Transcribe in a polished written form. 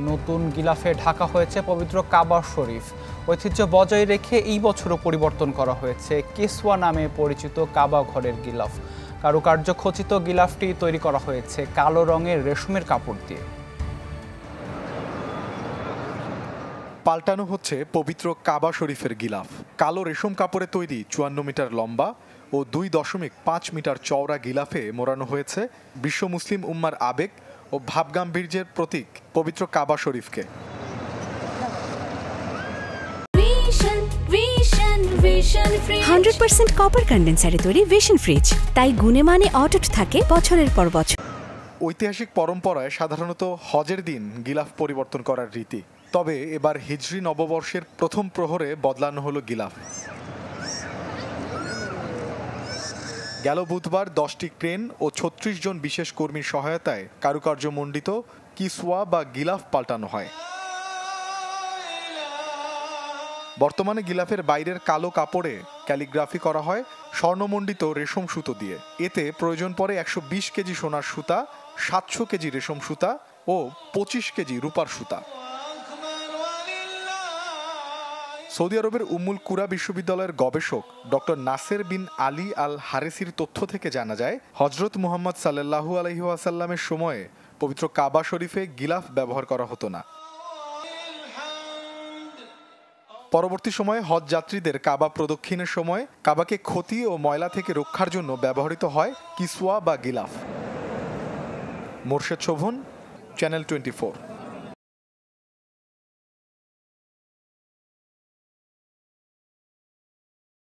নতুন গিলাফে ঢাকা হয়েছে পবিত্র কাবা শরীফ। ঐতিহ্য বজায় রেখে এই বছরও পরিবর্তন করা হয়েছে কিসওয়া নামে পরিচিত কাবা ঘরের গিলাফ। কারুকার্য খচিত গিলাফটি তৈরি করা হয়েছে কালো রঙের রেশমের কাপড় দিয়ে। পাল্টানো হচ্ছে পবিত্র কাবা শরীফের গিলাফ। কালো রেশম কাপড়ে তৈরি 54 মিটার লম্বা ও 2.5 মিটার চওড়া গিলাফে মোড়ানো হয়েছে বিশ্ব মুসলিম উম্মার আবেগ ও ভাবগাম্ভীর্যের প্রতীক পবিত্র কাবা শরীফকে। 100% কপার কন্ডেন্সারে তৈরি ভিশন ফ্রিজ, তাই গুণে মানে অটুট থাকে বছরের পর বছর। ঐতিহাসিক পরম্পরায় সাধারণত হজের দিন গিলাফ পরিবর্তন করার রীতি, তবে এবার হিজরি নববর্ষের প্রথম প্রহরে বদলানো হলো গিলাফ। গেল বুধবার 10টি ক্রেন ও 36 জন বিশেষ কর্মীর সহায়তায় কারুকার্যমণ্ডিত কিসওয়া বা গিলাফ পাল্টানো হয়। বর্তমানে গিলাফের বাইরের কালো কাপড়ে ক্যালিগ্রাফি করা হয় স্বর্ণমণ্ডিত রেশম সুতো দিয়ে। এতে প্রয়োজন পড়ে 120 কেজি সোনার সুতা, 700 কেজি রেশম সুতা ও 25 কেজি রূপার সুতা। সৌদি আরবের উম্মুল কুরা বিশ্ববিদ্যালয়ের গবেষক ডক্টর নাসের বিন আলী আল হারেসির তথ্য থেকে জানা যায়, হজরত মুহাম্মদ সাল্লাল্লাহু আলাইহি ওয়াসাল্লামের সময়ে পবিত্র কাবা শরীফে গিলাফ ব্যবহার করা হতো না। পরবর্তী সময়ে হজ যাত্রীদের কাবা প্রদক্ষিণের সময় কাবাকে ক্ষতি ও ময়লা থেকে রক্ষার জন্য ব্যবহৃত হয় কিসওয়া বা গিলাফ। মোর্শেদ শোভন, চ্যানেল 24।